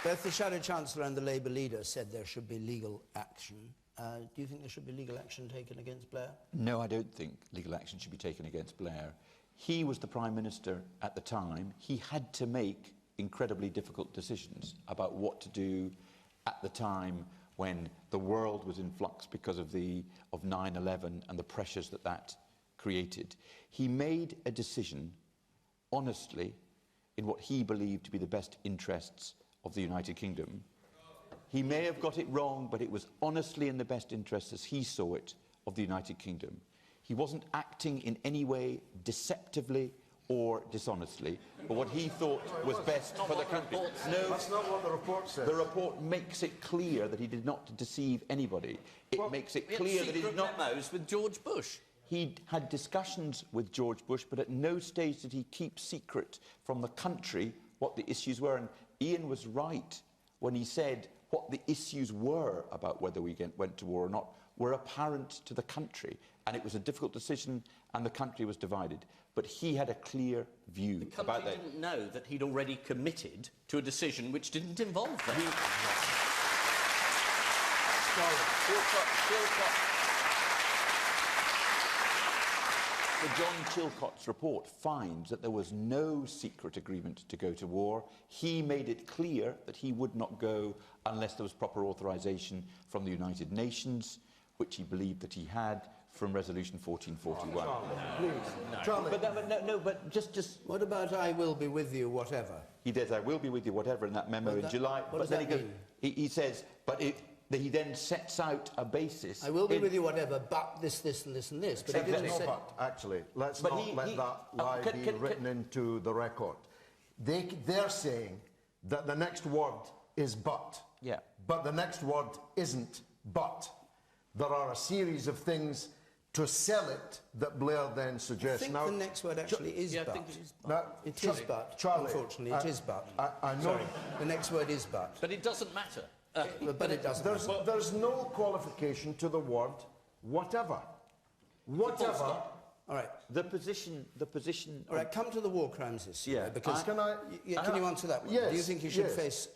Both the Shadow Chancellor and the Labour leader said there should be legal action. Do you think there should be legal action taken against Blair? No, I don't think legal action should be taken against Blair. He was the Prime Minister at the time. He had to make incredibly difficult decisions about what to do at the time when the world was in flux because of 9/11 and the pressures that created. He made a decision, honestly, in what he believed to be the best interests of the United Kingdom. He may have got it wrong, but it was honestly in the best interests, as he saw it, of the United Kingdom. He wasn't acting in any way deceptively or dishonestly, but what he thought was best for the country. No, that's not what the report says. The report makes it clear that he did not deceive anybody. It makes it clear that he did not... memos with George Bush. He had discussions with George Bush, but at no stage did he keep secret from the country what the issues were. And Ian was right when he said what the issues were about whether we went to war or not were apparent to the country. And it was a difficult decision, and the country was divided. But he had a clear view about that. The country didn't know that he'd already committed to a decision which didn't involve them. The John Chilcot's report finds that there was no secret agreement to go to war. He made it clear that he would not go unless there was proper authorisation from the United Nations, which he believed that he had from Resolution 1441. Charlie. But just... What about I will be with you, whatever? He says, I will be with you, whatever, in that memo in July. What does that mean? He says, but he then sets out a basis. I will be with you, whatever, but this, and this, and this. But he didn't say... Actually, let's not let that lie be written into the record. They're saying that the next word is but. Yeah. But the next word isn't but. There are a series of things to sell it that Blair then suggests. I think the next word actually is but. I think it is but. It is but. Charlie, unfortunately, it is but. I know. Sorry. The next word is but. But it doesn't matter. But it doesn't matter. There's no qualification to the word whatever. Whatever. All right. The position... All right, come to the war crimes issue. Yeah. Because can you answer that one? Yes, Do you think he should yes. face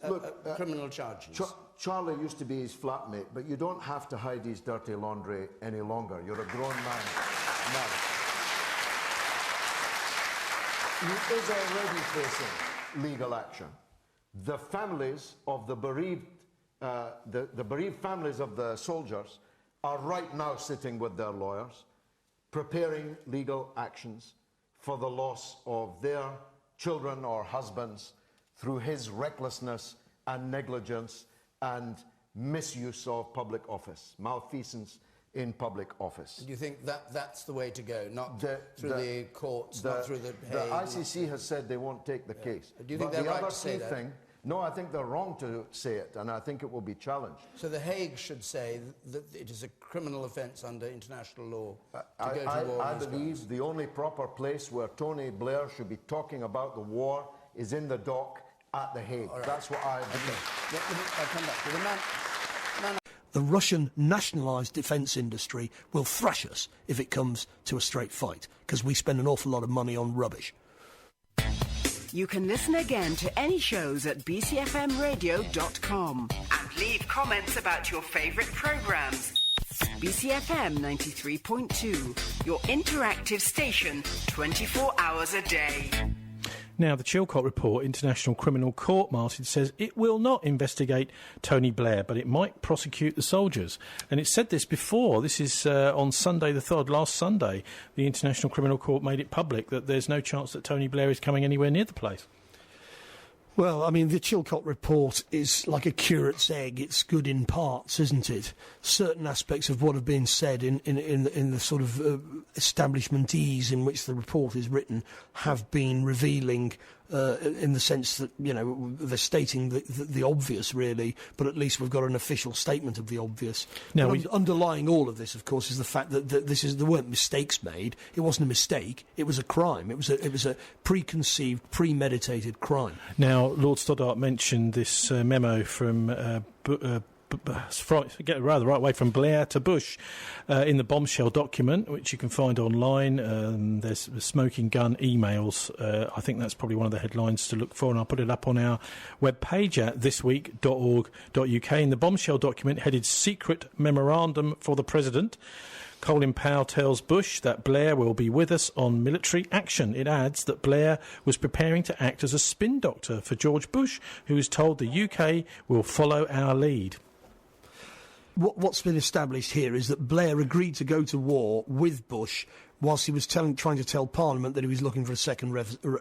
criminal charges? Charlie used to be his flatmate, but you don't have to hide his dirty laundry any longer. You're a grown man now. He is already facing legal action. The families of the bereaved, the bereaved families of the soldiers are right now sitting with their lawyers, preparing legal actions for the loss of their children or husbands through his recklessness and negligence and misuse of public office, malfeasance in public office. Do you think that's the way to go, not through the courts, not through the The Hague? ICC has said they won't take the case. Do you think they're right to say that? No, I think they're wrong to say it, and I think it will be challenged. So the Hague should say that it is a criminal offence under international law to go to war. I believe the only proper place where Tony Blair should be talking about the war is in the dock at the Hague. Right. That's what I believe. I'll come back to the man. The Russian nationalised defence industry will thrash us if it comes to a straight fight, because we spend an awful lot of money on rubbish. You can listen again to any shows at bcfmradio.com and leave comments about your favourite programmes. BCFM 93.2, your interactive station, 24 hours a day. Now, the Chilcot Report, International Criminal Court, Martin, says it will not investigate Tony Blair, but it might prosecute the soldiers. And it said this before. This is on Sunday the 3rd, last Sunday. The International Criminal Court made it public that there's no chance that Tony Blair is coming anywhere near the place. Well, I mean, the Chilcot Report is like a curate's egg. It's good in parts, isn't it? Certain aspects of what have been said in the sort of establishmentese in which the report is written have been revealing in the sense that, you know, they're stating the obvious, really, but at least we've got an official statement of the obvious. Now, underlying all of this, of course, is the fact that there weren't mistakes made. It wasn't a mistake. It was a crime. It was a preconceived, premeditated crime. Now, Lord Stoddart mentioned this memo from get rather right way from Blair to Bush in the bombshell document, which you can find online. There's smoking gun emails. I think that's probably one of the headlines to look for, and I'll put it up on our webpage at thisweek.org.uk. In the bombshell document headed Secret Memorandum for the President, Colin Powell tells Bush that Blair will be with us on military action. It adds that Blair was preparing to act as a spin doctor for George Bush, who is told the UK will follow our lead. What's been established here is that Blair agreed to go to war with Bush whilst he was trying to tell Parliament that he was looking for a second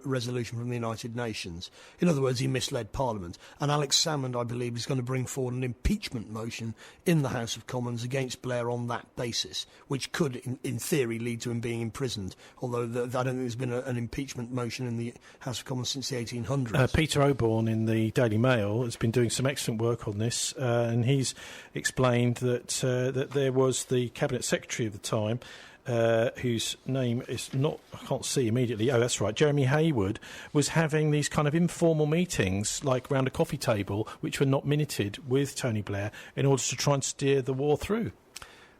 resolution from the United Nations. In other words, he misled Parliament. And Alex Salmond, I believe, is going to bring forward an impeachment motion in the House of Commons against Blair on that basis, which could, in theory, lead to him being imprisoned, although I don't think there's been an impeachment motion in the House of Commons since the 1800s. Peter Oborne in the Daily Mail has been doing some excellent work on this, and he's explained that there was the Cabinet Secretary of the time, whose name is not, I can't see immediately. Oh, that's right. Jeremy Hayward was having these kind of informal meetings, like round a coffee table, which were not minuted with Tony Blair in order to try and steer the war through.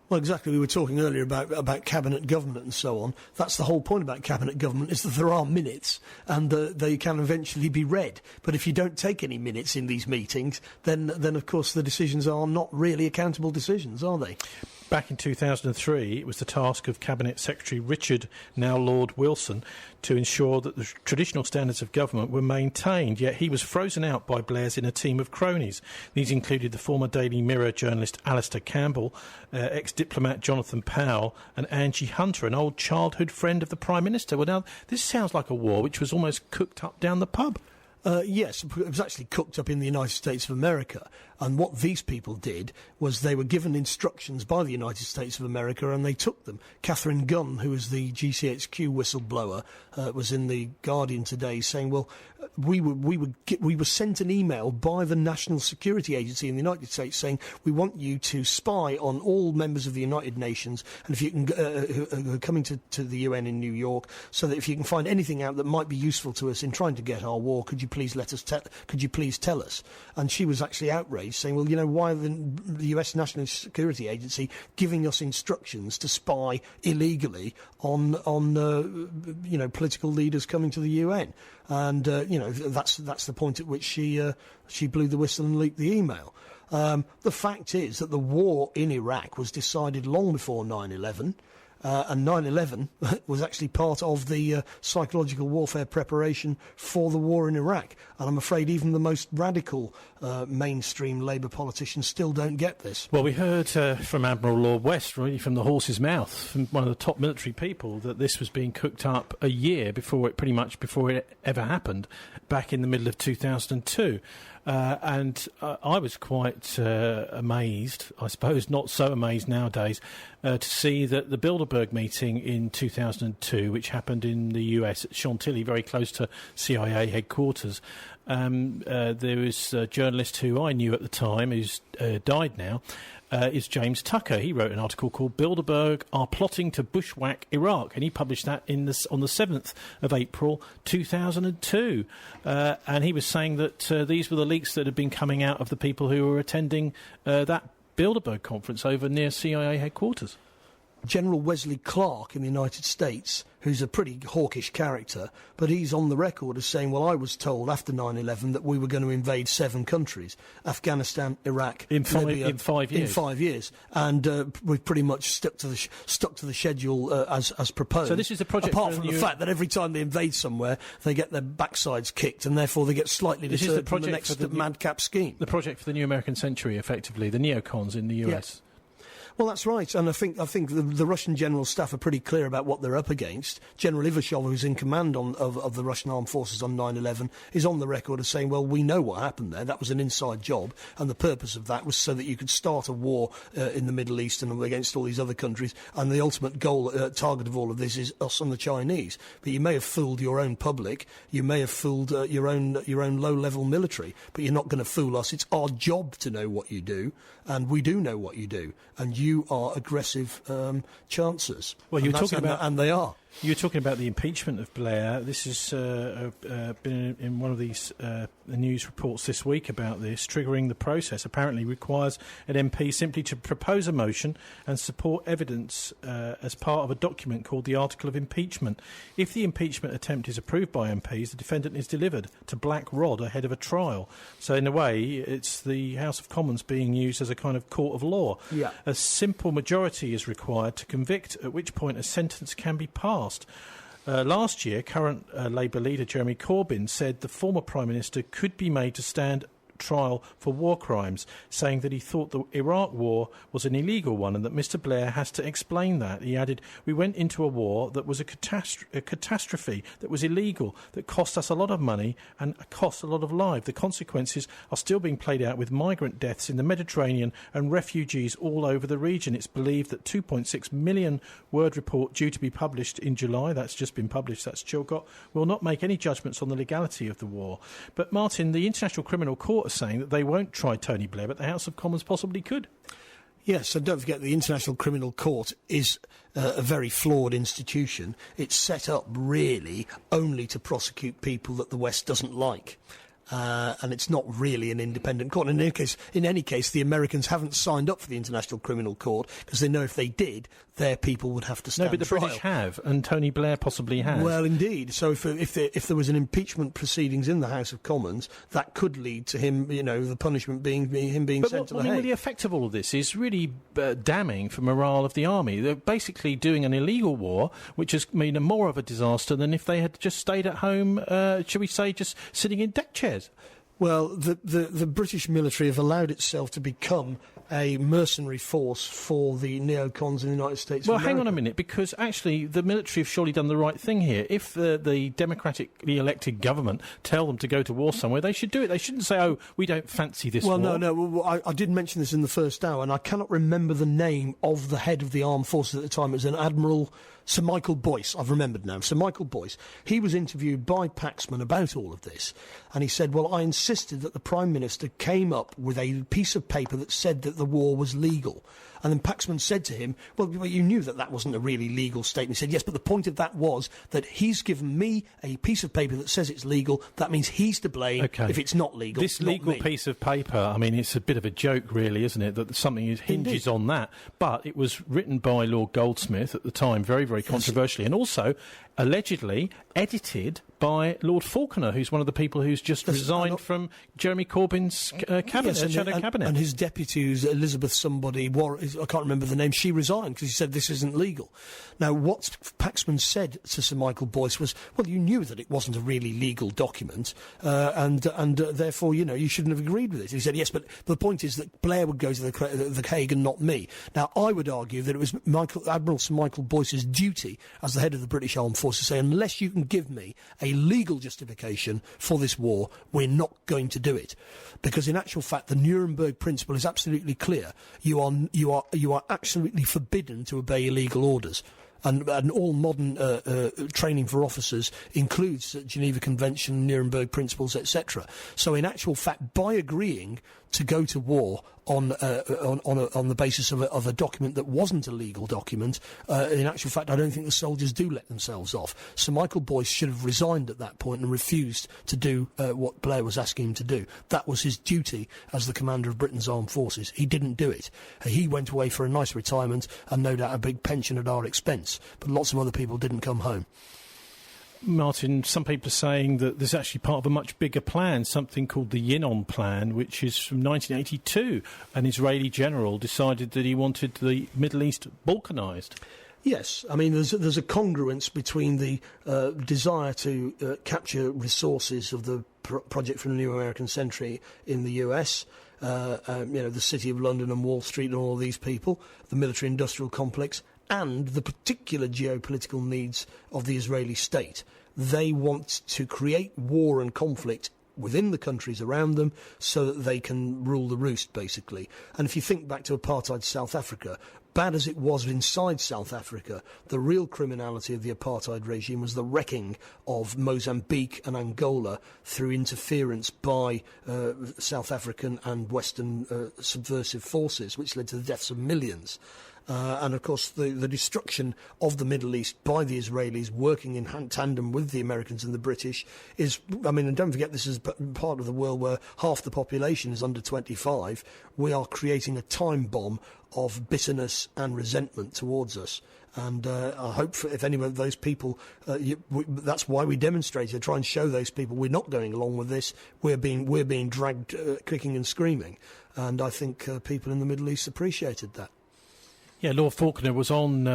Well, exactly. We were talking earlier about cabinet government and so on. That's the whole point about cabinet government, is that there are minutes and they can eventually be read. But if you don't take any minutes in these meetings, then of course the decisions are not really accountable decisions, are they? Back in 2003, it was the task of Cabinet Secretary Richard, now Lord Wilson, to ensure that the traditional standards of government were maintained, yet he was frozen out by Blair's inner team of cronies. These included the former Daily Mirror journalist Alistair Campbell, ex-diplomat Jonathan Powell, and Angie Hunter, an old childhood friend of the Prime Minister. Well, now, this sounds like a war which was almost cooked up down the pub. Yes, it was actually cooked up in the United States of America. And what these people did was they were given instructions by the United States of America and they took them. Catherine Gunn, who was the GCHQ whistleblower, was in The Guardian today saying, well, we were sent an email by the National Security Agency in the United States saying, we want you to spy on all members of the United Nations and if you can, who are coming to the UN in New York, so that if you can find anything out that might be useful to us in trying to get our war, could you please tell us? And she was actually outraged, saying, well, you know, why are the US National Security Agency giving us instructions to spy illegally on political leaders coming to the UN? And that's the point at which she blew the whistle and leaked the email. The fact is that the war in Iraq was decided long before 9/11. And 9/11 was actually part of the psychological warfare preparation for the war in Iraq. And I'm afraid even the most radical mainstream Labour politicians still don't get this. Well, we heard from Admiral Lord West, really from the horse's mouth, from one of the top military people, that this was being cooked up a year before it ever happened, back in the middle of 2002. And I was quite amazed, I suppose not so amazed nowadays, to see that the Bilderberg meeting in 2002, which happened in the US at Chantilly, very close to CIA headquarters, there was a journalist who I knew at the time, who's died now, is James Tucker. He wrote an article called Bilderberg Are Plotting to Bushwhack Iraq, and he published that on the 7th of April 2002. And he was saying that these were the leaks that had been coming out of the people who were attending that Bilderberg conference over near CIA headquarters. General Wesley Clark in the United States, who's a pretty hawkish character, but he's on the record as saying, well, I was told after 9/11 that we were going to invade 7 countries, Afghanistan, Iraq, Libya, in 5 years. In 5 years. And we've pretty much stuck to the schedule as proposed. So this is a project... Apart from the fact that every time they invade somewhere, they get their backsides kicked, and therefore they get slightly deterred from the next madcap scheme. The project for the new American century, effectively, the neocons in the US. Yes. Well, that's right, and I think the Russian general staff are pretty clear about what they're up against. General Ivashov, who's in command of the Russian armed forces on 9/11, is on the record as saying, well, we know what happened there. That was an inside job, and the purpose of that was so that you could start a war in the Middle East and against all these other countries, and the ultimate goal, target of all of this is us and the Chinese. But you may have fooled your own public, you may have fooled your own low-level military, but you're not going to fool us. It's our job to know what you do, and we do know what you do, and you are aggressive chancers. Well, you're talking about, and they are. You're talking about the impeachment of Blair. This has been in one of these news reports this week about this. Triggering the process apparently requires an MP simply to propose a motion and support evidence as part of a document called the Article of Impeachment. If the impeachment attempt is approved by MPs, the defendant is delivered to Black Rod ahead of a trial. So in a way, it's the House of Commons being used as a kind of court of law. Yeah. A simple majority is required to convict, at which point a sentence can be passed. Last year, current Labour leader Jeremy Corbyn said the former Prime Minister could be made to stand trial for war crimes, saying that he thought the Iraq war was an illegal one and that Mr Blair has to explain that. He added, "We went into a war that was a catastrophe, that was illegal, that cost us a lot of money and cost a lot of lives. The consequences are still being played out with migrant deaths in the Mediterranean and refugees all over the region. It's believed that 2.6 million word report due to be published in July," that's just been published, that's Chilcot, "will not make any judgments on the legality of the war." But Martin, the International Criminal Court saying that they won't try Tony Blair, but the House of Commons possibly could. Yes, and don't forget the International Criminal Court is a very flawed institution. It's set up really only to prosecute people that the West doesn't like. And it's not really an independent court. In any case, the Americans haven't signed up for the International Criminal Court because they know if they did, their people would have to stand trial. No, but the British have, and Tony Blair possibly has. Well, indeed. So if there was an impeachment proceedings in the House of Commons, that could lead to him, the punishment being him being sent to the Hague. But the effect of all of this is really damning for morale of the army. They're basically doing an illegal war, which has made more of a disaster than if they had just stayed at home, shall we say, just sitting in deck chairs. Well, the British military have allowed itself to become a mercenary force for the neocons in the United States of America. Well, hang on a minute, because actually the military have surely done the right thing here. If the democratically elected government tell them to go to war somewhere, they should do it. They shouldn't say, oh, we don't fancy this war. Well, I did mention this in the first hour, and I cannot remember the name of the head of the armed forces at the time. It was an Admiral Sir Michael Boyce. I've remembered now. Sir Michael Boyce. He was interviewed by Paxman about all of this, and he said, well, I insisted that the Prime Minister came up with a piece of paper that said that the war was legal. And then Paxman said to him, well, you knew that wasn't a really legal statement. He said, yes, but the point of that was that he's given me a piece of paper that says it's legal. That means he's to blame if it's not legal. This legal piece of paper, I mean, it's a bit of a joke, really, isn't it, that something hinges on that. But it was written by Lord Goldsmith at the time, very, very controversially, and also allegedly edited by Lord Falconer, who's one of the people who's just resigned from Jeremy Corbyn's cabinet, shadow cabinet. And his deputy, who's Elizabeth somebody, I can't remember the name, she resigned because he said this isn't legal. Now, what Paxman said to Sir Michael Boyce was, well, you knew that it wasn't a really legal document, and therefore, you shouldn't have agreed with it. He said, yes, but the point is that Blair would go to the Hague and not me. Now, I would argue that it was Admiral Sir Michael Boyce's duty as the head of the British Armed Forces to say, unless you can give me a legal justification for this war, we're not going to do it. Because in actual fact, the Nuremberg principle is absolutely clear. You are absolutely forbidden to obey illegal orders. And all modern training for officers includes Geneva Convention, Nuremberg principles, etc. So in actual fact, by agreeing to go to war on the basis of a document that wasn't a legal document, in actual fact, I don't think the soldiers do let themselves off. Sir Michael Boyce should have resigned at that point and refused to do what Blair was asking him to do. That was his duty as the commander of Britain's armed forces. He didn't do it. He went away for a nice retirement and no doubt a big pension at our expense. But lots of other people didn't come home. Martin, some people are saying that this is actually part of a much bigger plan, something called the Yinon Plan, which is from 1982. An Israeli general decided that he wanted the Middle East balkanised. Yes, I mean, there's a congruence between the desire to capture resources of the project from the New American Century in the US, the City of London and Wall Street and all these people, the military-industrial complex, and the particular geopolitical needs of the Israeli state. They want to create war and conflict within the countries around them so that they can rule the roost, basically. And if you think back to apartheid South Africa, bad as it was inside South Africa, the real criminality of the apartheid regime was the wrecking of Mozambique and Angola through interference by South African and Western subversive forces, which led to the deaths of millions. And, of course, the destruction of the Middle East by the Israelis working in tandem with the Americans and the British is, I mean, and don't forget this is part of the world where half the population is under 25. We are creating a time bomb of bitterness and resentment towards us. And I hope if any of those people, that's why we demonstrated, to try and show those people we're not going along with this. We're being dragged kicking and screaming. And I think people in the Middle East appreciated that. Yeah, Lord Faulkner was on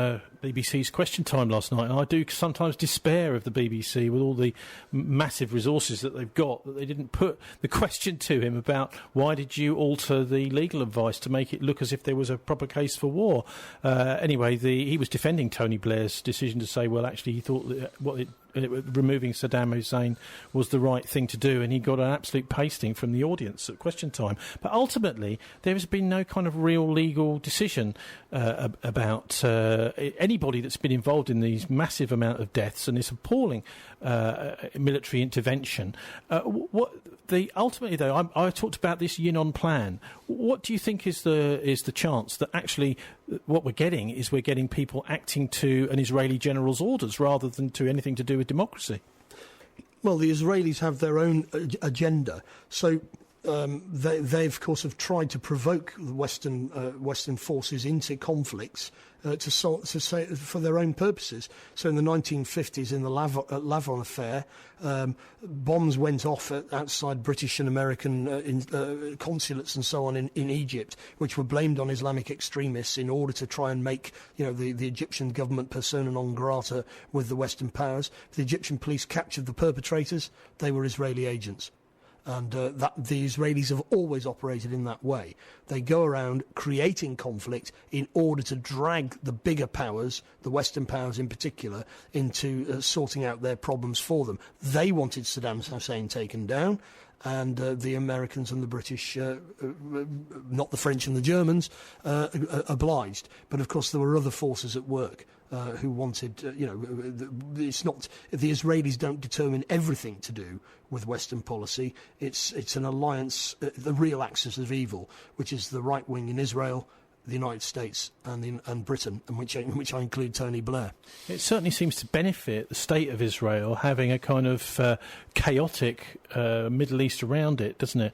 BBC's Question Time last night, and I do sometimes despair of the BBC with all the massive resources that they've got, that they didn't put the question to him about why did you alter the legal advice to make it look as if there was a proper case for war. Anyway, he was defending Tony Blair's decision to say, well, actually, he thought that removing Saddam Hussein was the right thing to do, and he got an absolute pasting from the audience at Question Time. But ultimately, there has been no kind of real legal decision about anybody that's been involved in these massive amount of deaths and this appalling military intervention. Ultimately, though, I talked about this Yinon Plan. What do you think is the chance that actually what we're getting people acting to an Israeli general's orders rather than to anything to do with democracy? Well, the Israelis have their own agenda, so they of course have tried to provoke the Western forces into conflicts for their own purposes. So in the 1950s, in the LaVon Affair, bombs went off outside British and American consulates and so on in Egypt, which were blamed on Islamic extremists in order to try and make the Egyptian government persona non grata with the Western powers. The Egyptian police captured the perpetrators. They were Israeli agents. And the Israelis have always operated in that way. They go around creating conflict in order to drag the bigger powers, the Western powers in particular, into sorting out their problems for them. They wanted Saddam Hussein taken down, and the Americans and the British, not the French and the Germans, obliged. But, of course, there were other forces at work. Who wanted, it's not, the Israelis don't determine everything to do with Western policy. It's an alliance, the real axis of evil, which is the right wing in Israel, the United States and Britain, in which I include Tony Blair. It certainly seems to benefit the state of Israel having a kind of chaotic Middle East around it, doesn't it?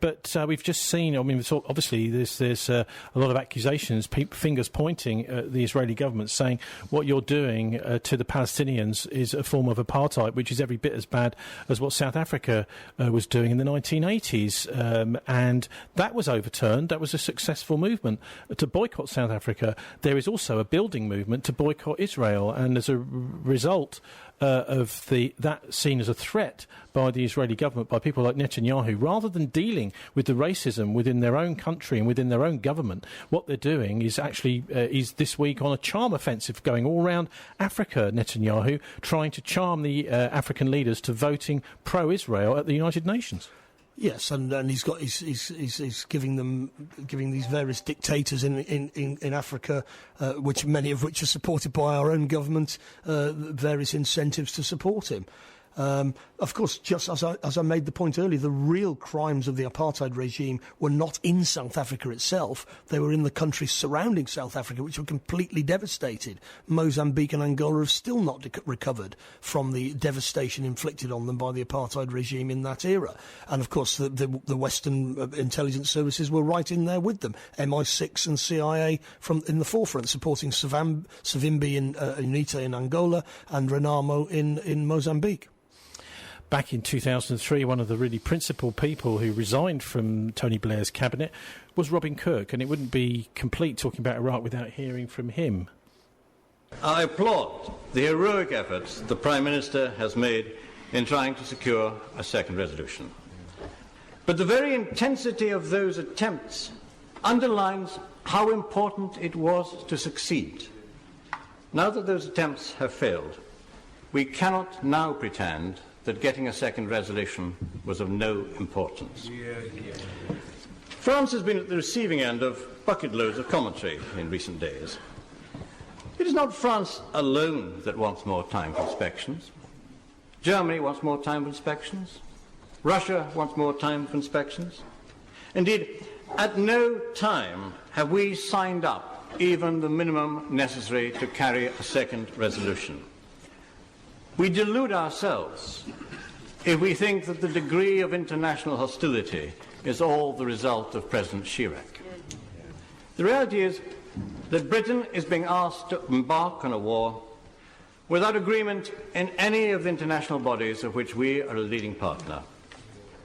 But we've just seen, I mean, obviously there's a lot of accusations, fingers pointing at the Israeli government saying what you're doing to the Palestinians is a form of apartheid, which is every bit as bad as what South Africa was doing in the 1980s. And that was overturned. That was a successful movement to boycott South Africa. There is also a building movement to boycott Israel, and as a result of that seen as a threat by the Israeli government, by people like Netanyahu, rather than dealing with the racism within their own country and within their own government, what they're doing is actually is this week on a charm offensive going all around Africa, Netanyahu, trying to charm the African leaders to voting pro-Israel at the United Nations. Yes, and he's giving these various dictators in Africa, many of which are supported by our own government, various incentives to support him. Of course, just as I made the point earlier, the real crimes of the apartheid regime were not in South Africa itself. They were in the countries surrounding South Africa, which were completely devastated. Mozambique and Angola have still not recovered from the devastation inflicted on them by the apartheid regime in that era. And, of course, the Western intelligence services were right in there with them. MI6 and CIA in the forefront, supporting Savimbi in UNITA in Angola and Renamo in Mozambique. Back in 2003, one of the really principal people who resigned from Tony Blair's cabinet was Robin Kirk, and it wouldn't be complete talking about Iraq without hearing from him. I applaud the heroic efforts the Prime Minister has made in trying to secure a second resolution. But the very intensity of those attempts underlines how important it was to succeed. Now that those attempts have failed, we cannot now pretend that getting a second resolution was of no importance. France has been at the receiving end of bucket loads of commentary in recent days. It is not France alone that wants more time for inspections. Germany wants more time for inspections. Russia wants more time for inspections. Indeed, at no time have we signed up even the minimum necessary to carry a second resolution. We delude ourselves if we think that the degree of international hostility is all the result of President Chirac. The reality is that Britain is being asked to embark on a war without agreement in any of the international bodies of which we are a leading partner.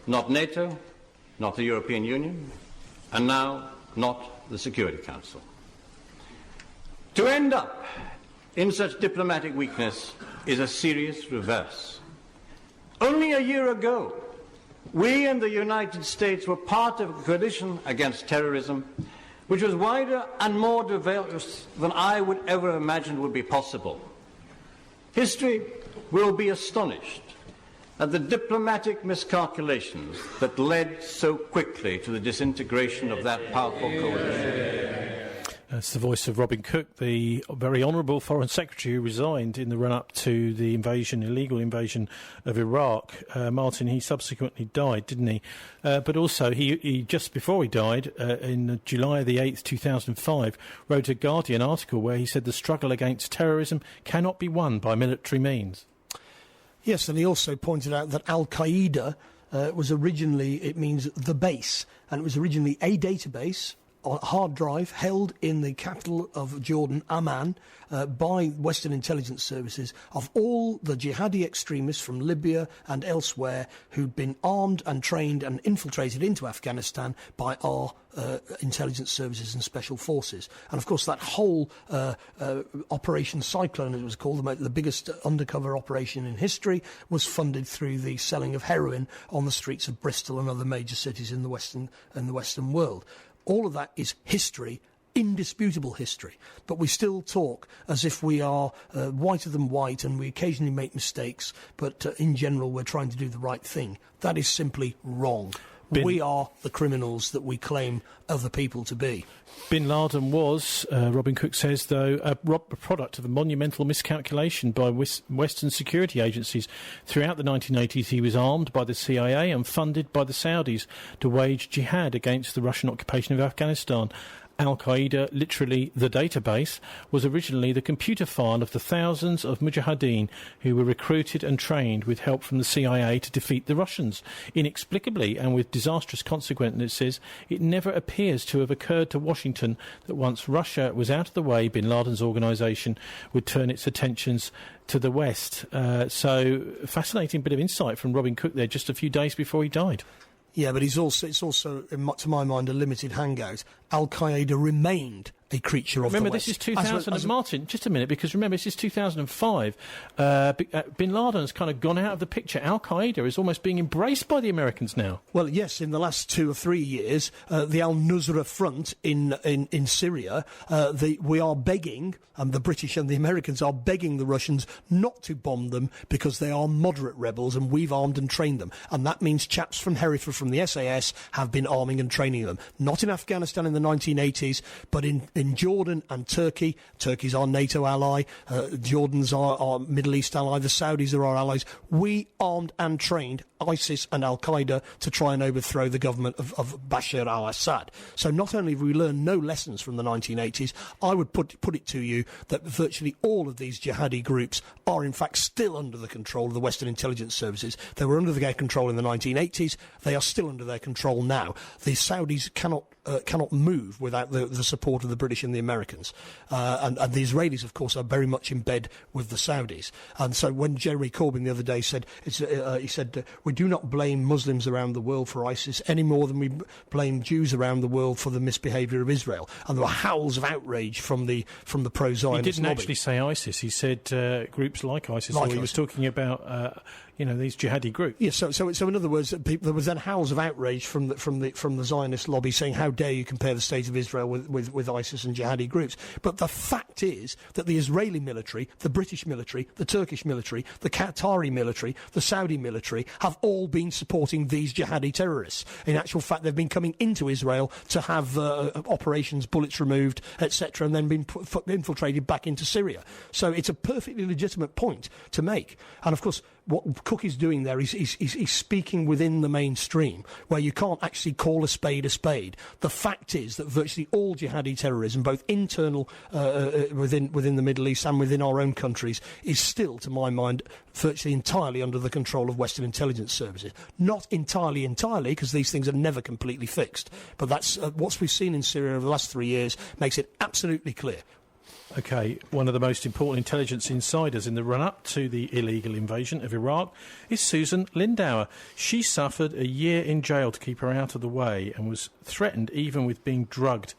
Not NATO, not the European Union, and now not the Security Council. To end up in such diplomatic weakness is a serious reverse. Only a year ago, we and the United States were part of a coalition against terrorism which was wider and more diverse than I would ever imagine would be possible. History will be astonished at the diplomatic miscalculations that led so quickly to the disintegration of that powerful coalition. That's the voice of Robin Cook, the very honourable Foreign Secretary who resigned in the run-up to the illegal invasion of Iraq. Martin, he subsequently died, didn't he? But also, he just before he died, in July the 8th, 2005, wrote a Guardian article where he said the struggle against terrorism cannot be won by military means. Yes, and he also pointed out that Al-Qaeda was originally, it means the base, and it was originally a database on a hard drive held in the capital of Jordan, Amman, by Western intelligence services of all the jihadi extremists from Libya and elsewhere who'd been armed and trained and infiltrated into Afghanistan by our intelligence services and special forces. And of course that whole Operation Cyclone, as it was called, the biggest undercover operation in history, was funded through the selling of heroin on the streets of Bristol and other major cities in the Western world. All of that is history, indisputable history. But we still talk as if we are whiter than white, and we occasionally make mistakes, but in general we're trying to do the right thing. That is simply wrong. We are the criminals that we claim other people to be. Bin Laden was, Robin Cook says, though, a product of a monumental miscalculation by Western security agencies. Throughout the 1980s, he was armed by the CIA and funded by the Saudis to wage jihad against the Russian occupation of Afghanistan. Al-Qaeda, literally the database, was originally the computer file of the thousands of mujahideen who were recruited and trained with help from the CIA to defeat the Russians. Inexplicably and with disastrous consequences, it never appears to have occurred to Washington that once Russia was out of the way, bin Laden's organisation would turn its attentions to the West. So, fascinating bit of insight from Robin Cook there just a few days before he died. Yeah, but it's also, to my mind, a limited hangout. Al-Qaeda remained a creature of the West. Remember, this is 2000. Martin, just a minute, because remember, this is 2005. Bin Laden has kind of gone out of the picture. Al-Qaeda is almost being embraced by the Americans now. Well, yes, in the last 2 or 3 years, the Al-Nusra Front in Syria, we are begging, and the British and the Americans are begging the Russians not to bomb them because they are moderate rebels and we've armed and trained them. And that means chaps from Hereford, from the SAS, have been arming and training them. Not in Afghanistan in the 1980s, but in Jordan and Turkey. Turkey's our NATO ally. Jordan's our Middle East ally. The Saudis are our allies. We armed and trained ISIS and Al-Qaeda to try and overthrow the government of Bashar al-Assad. So not only have we learned no lessons from the 1980s, I would put it to you that virtually all of these jihadi groups are in fact still under the control of the Western intelligence services. They were under their control in the 1980s. They are still under their control now. The Saudis cannot move without the support of the British and the Americans. And the Israelis, of course, are very much in bed with the Saudis. And so when Jeremy Corbyn the other day said, he said, we do not blame Muslims around the world for ISIS any more than we blame Jews around the world for the misbehaviour of Israel. And there were howls of outrage from the pro-Zionist He didn't lobby. actually say ISIS. He said groups like ISIS. He was talking about these jihadi groups. Yes, so in other words, there was then howls of outrage from the Zionist lobby saying, how dare you compare the state of Israel with ISIS and jihadi groups. But the fact is that the Israeli military, the British military, the Turkish military, the Qatari military, the Saudi military have all been supporting these jihadi terrorists. In actual fact, they've been coming into Israel to have operations, bullets removed, etc., and then been infiltrated back into Syria. So it's a perfectly legitimate point to make. And of course, what Cook is doing there is he's speaking within the mainstream, where you can't actually call a spade a spade. The fact is that virtually all jihadi terrorism, both internal within the Middle East and within our own countries, is still, to my mind, virtually entirely under the control of Western intelligence services. Not entirely, because these things are never completely fixed. But that's what we've seen in Syria over the last 3 years makes it absolutely clear. OK, one of the most important intelligence insiders in the run-up to the illegal invasion of Iraq is Susan Lindauer. She suffered a year in jail to keep her out of the way and was threatened even with being drugged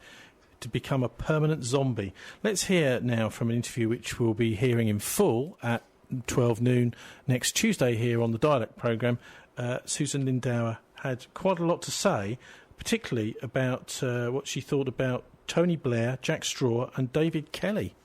to become a permanent zombie. Let's hear now from an interview which we'll be hearing in full at 12 noon next Tuesday here on the Dialect programme. Susan Lindauer had quite a lot to say, particularly about what she thought about Tony Blair, Jack Straw and David Kelly.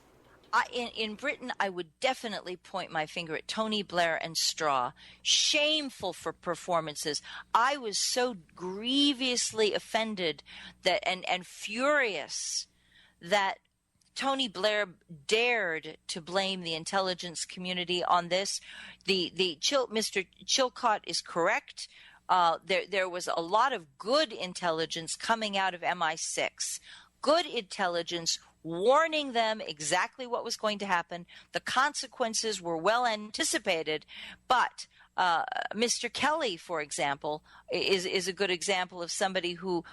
In Britain, I would definitely point my finger at Tony Blair and Straw. Shameful for performances. I was so grievously offended and furious that Tony Blair dared to blame the intelligence community on this. Mr. Chilcot is correct. There was a lot of good intelligence coming out of MI6. Good intelligence warning them exactly what was going to happen. The consequences were well anticipated, but Mr. Kelly, for example, is a good example of somebody who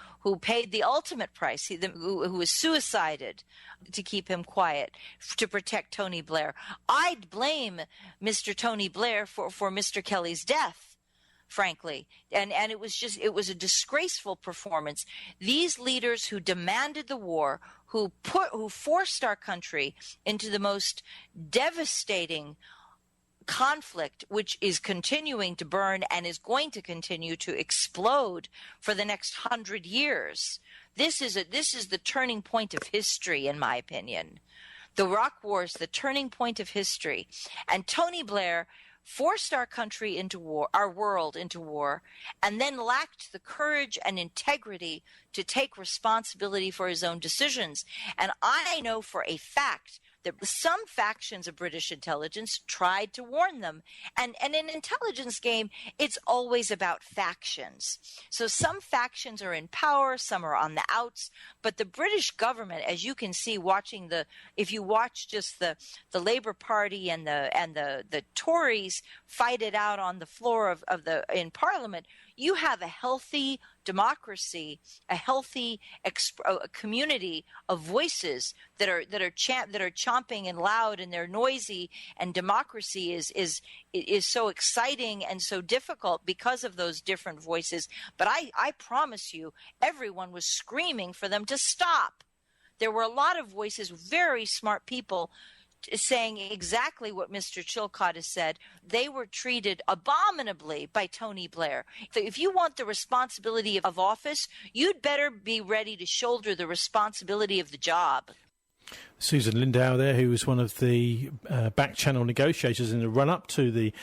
paid the ultimate price, who was suicided to keep him quiet, to protect Tony Blair. I'd blame Mr. Tony Blair for Mr. Kelly's death, frankly, and it was a disgraceful performance. These leaders who demanded the war, who forced our country into the most devastating conflict, which is continuing to burn and is going to continue to explode for the next 100 years. This is the turning point of history, in my opinion. The Iraq War is the turning point of history, and Tony Blair forced our country into war, our world into war, and then lacked the courage and integrity to take responsibility for his own decisions. And I know for a fact that some factions of British intelligence tried to warn them. And in an intelligence game, it's always about factions. So some factions are in power, some are on the outs, but the British government, as you can see if you watch just the Labour Party and the Tories fight it out on the floor in Parliament, you have a healthy democracy, a healthy community of voices that are chomping and loud, and they're noisy, and democracy is so exciting and so difficult because of those different voices. But I promise you, everyone was screaming for them to stop. There were a lot of voices, very smart people, saying exactly what Mr. Chilcot has said. They were treated abominably by Tony Blair. If you want the responsibility of office, you'd better be ready to shoulder the responsibility of the job. Susan Lindauer there, who was one of the back-channel negotiators in the run-up to the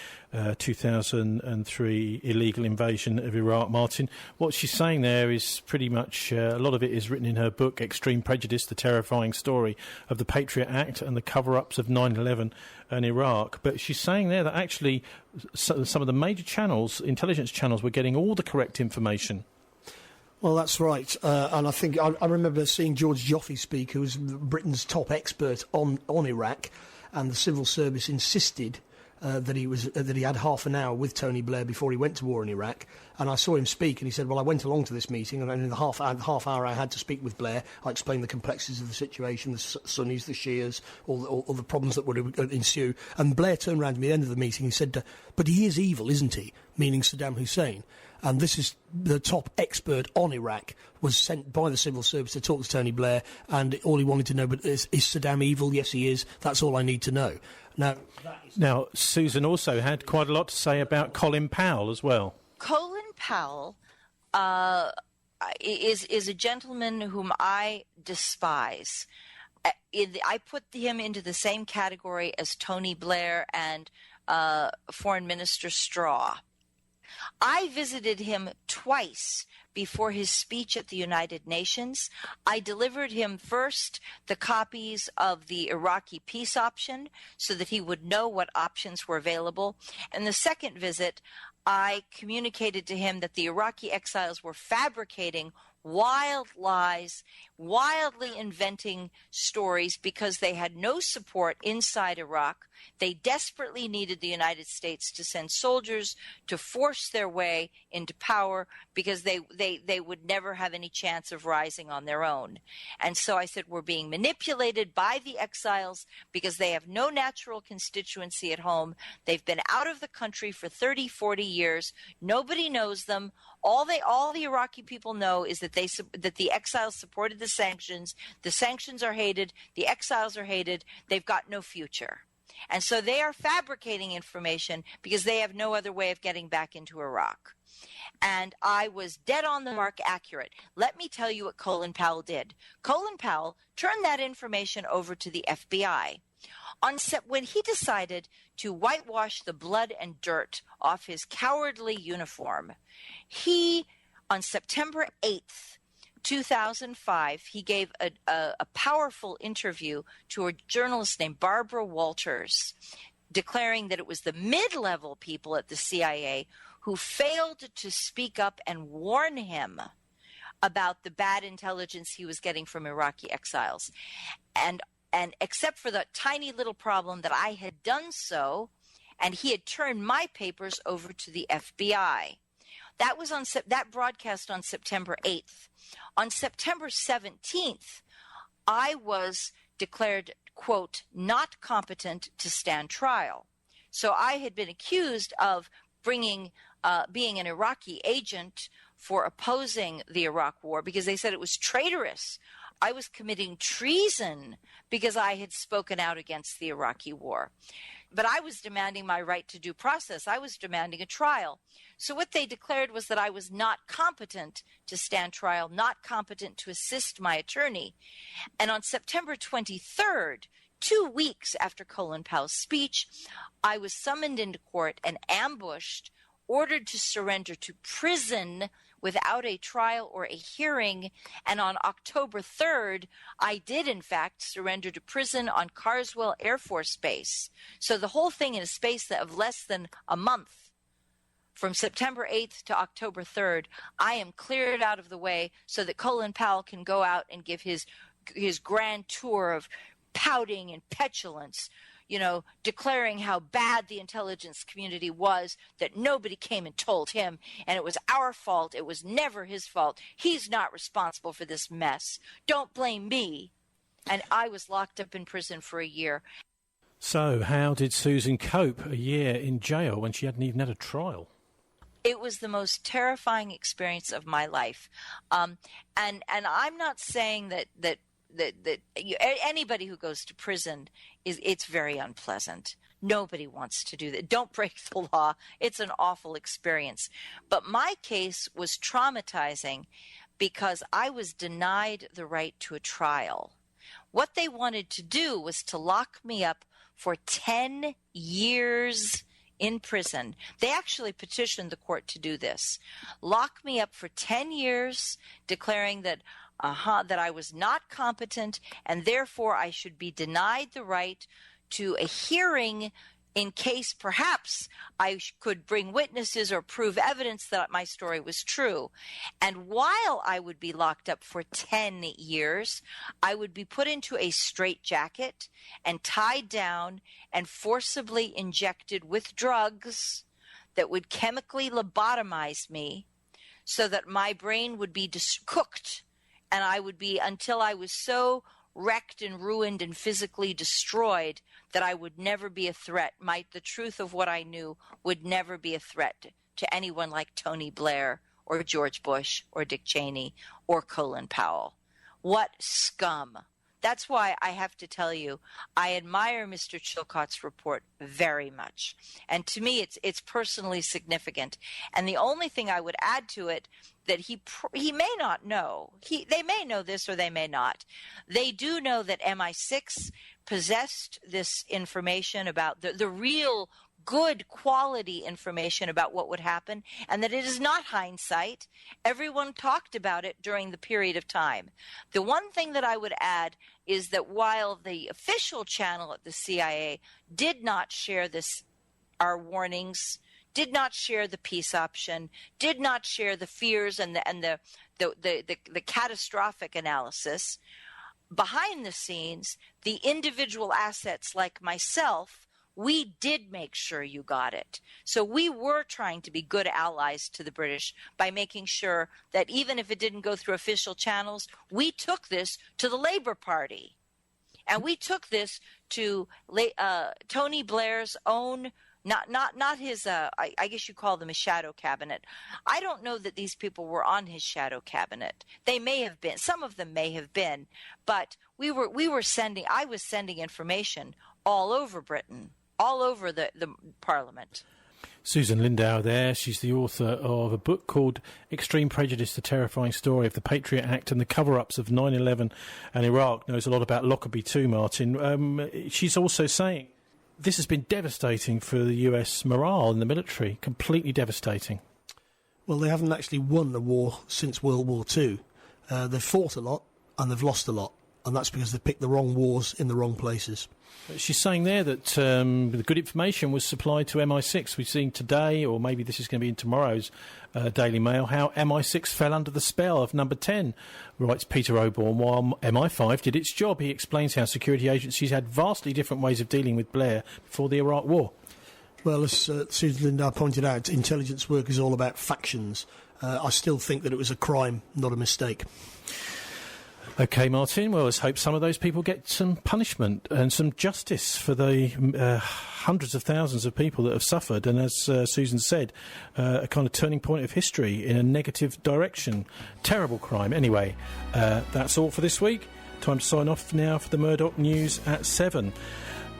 2003 illegal invasion of Iraq. Martin, what she's saying there is pretty much, a lot of it is written in her book, Extreme Prejudice, the terrifying story of the Patriot Act and the cover-ups of 9/11 and Iraq. But she's saying there that actually some of the major channels, intelligence channels, were getting all the correct information. Well, that's right, and I think I remember seeing George Joffe speak, who was Britain's top expert on Iraq, and the civil service insisted that he had half an hour with Tony Blair before he went to war in Iraq. And I saw him speak, and he said, well, I went along to this meeting, and in the half hour I had to speak with Blair, I explained the complexities of the situation, the Sunnis, the Shias, all the problems that would ensue. And Blair turned around to me at the end of the meeting and said, but he is evil, isn't he? meaning Saddam Hussein. And this is the top expert on Iraq, was sent by the civil service to talk to Tony Blair, and all he wanted to know is Saddam evil? Yes, he is. That's all I need to know. Now, Susan also had quite a lot to say about Colin Powell as well. Colin Powell is a gentleman whom I despise. I put him into the same category as Tony Blair and Foreign Minister Straw. I visited him twice before his speech at the United Nations. I delivered him first the copies of the Iraqi peace option so that he would know what options were available. And the second visit, I communicated to him that the Iraqi exiles were fabricating wild lies, wildly inventing stories because they had no support inside Iraq. They desperately needed the United States to send soldiers to force their way into power because they would never have any chance of rising on their own. And so I said, we're being manipulated by the exiles because they have no natural constituency at home. They've been out of the country for 30, 40 years. Nobody knows them. All the Iraqi people know is that that the exiles supported the sanctions. The sanctions are hated. The exiles are hated. They've got no future. And so they are fabricating information because they have no other way of getting back into Iraq. And I was dead on the mark accurate. Let me tell you what Colin Powell did. Colin Powell turned that information over to the FBI. When he decided to whitewash the blood and dirt off his cowardly uniform, on September 8th, 2005, he gave a powerful interview to a journalist named Barbara Walters, declaring that it was the mid-level people at the CIA who failed to speak up and warn him about the bad intelligence he was getting from Iraqi exiles. And except for the tiny little problem that I had done so, and he had turned my papers over to the FBI. That was that broadcast on September 8th. On September 17th, I was declared, quote, not competent to stand trial. So I had been accused of being an Iraqi agent for opposing the Iraq war because they said it was traitorous. I was committing treason because I had spoken out against the Iraqi war. But I was demanding my right to due process. I was demanding a trial. So what they declared was that I was not competent to stand trial, not competent to assist my attorney. And on September 23rd, 2 weeks after Colin Powell's speech, I was summoned into court and ambushed, ordered to surrender to prison without a trial or a hearing. And on October 3rd, I did, in fact, surrender to prison on Carswell Air Force Base. So the whole thing in a space of less than a month, from September 8th to October 3rd, I am cleared out of the way so that Colin Powell can go out and give his grand tour of pouting and petulance, declaring how bad the intelligence community was, that nobody came and told him, and it was our fault. It was never his fault. He's not responsible for this mess. Don't blame me. And I was locked up in prison for a year. So how did Susan cope a year in jail when she hadn't even had a trial? It was the most terrifying experience of my life. And I'm not saying that anybody who goes to prison it's very unpleasant. Nobody wants to do that. Don't break the law. It's an awful experience. But my case was traumatizing because I was denied the right to a trial. What they wanted to do was to lock me up for 10 years in prison. They actually petitioned the court to do this. Lock me up for 10 years, declaring that I was not competent and therefore I should be denied the right to a hearing in case perhaps I could bring witnesses or prove evidence that my story was true. And while I would be locked up for 10 years, I would be put into a straitjacket and tied down and forcibly injected with drugs that would chemically lobotomize me so that my brain would be cooked. And I would be until I was so wrecked and ruined and physically destroyed that I would never be a threat. The truth of what I knew would never be a threat to anyone like Tony Blair or George Bush or Dick Cheney or Colin Powell. What scum. That's why I have to tell you, I admire Mr. Chilcot's report very much. And to me, it's personally significant. And the only thing I would add to it that he may not know, they may know this or they may not. They do know that MI6 possessed this information about the real good quality information about what would happen, and that it is not hindsight. Everyone talked about it during the period of time. The one thing that I would add is that while the official channel at the CIA did not share our warnings, did not share the peace option, did not share the fears and the catastrophic analysis, behind the scenes, the individual assets like myself, we did make sure you got it. So we were trying to be good allies to the British by making sure that even if it didn't go through official channels, we took this to the Labour Party. And we took this to Tony Blair's own, not his, I guess you call them a shadow cabinet. I don't know that these people were on his shadow cabinet. They may have been. Some of them may have been. But I was sending information all over Britain, all over the Parliament. Susan Lindau there. She's the author of a book called Extreme Prejudice, The Terrifying Story of the Patriot Act and the Cover-Ups of 9/11 and Iraq. Knows a lot about Lockerbie too, Martin. She's also saying this has been devastating for the US morale in the military, completely devastating. Well, they haven't actually won the war since World War II. They've fought a lot and they've lost a lot, and that's because they picked the wrong wars in the wrong places. She's saying there that the good information was supplied to MI6. We've seen today, or maybe this is going to be in tomorrow's Daily Mail, how MI6 fell under the spell of Number 10, writes Peter Oborne, while MI5 did its job. He explains how security agencies had vastly different ways of dealing with Blair before the Iraq War. Well, as Susan Lindau pointed out, intelligence work is all about factions. I still think that it was a crime, not a mistake. OK, Martin, well, let's hope some of those people get some punishment and some justice for the hundreds of thousands of people that have suffered. And as Susan said, a kind of turning point of history in a negative direction. Terrible crime. Anyway, that's all for this week. Time to sign off now for the Murdoch News at 7.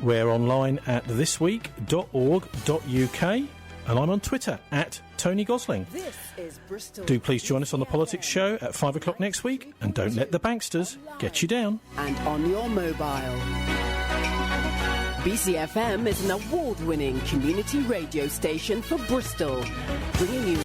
We're online at thisweek.org.uk. And I'm on Twitter at Tony Gosling. This is Bristol. Do please join us on the Politics Show at 5 o'clock next week. And don't let the banksters get you down. And on your mobile. BCFM is an award-winning community radio station for Bristol, bringing you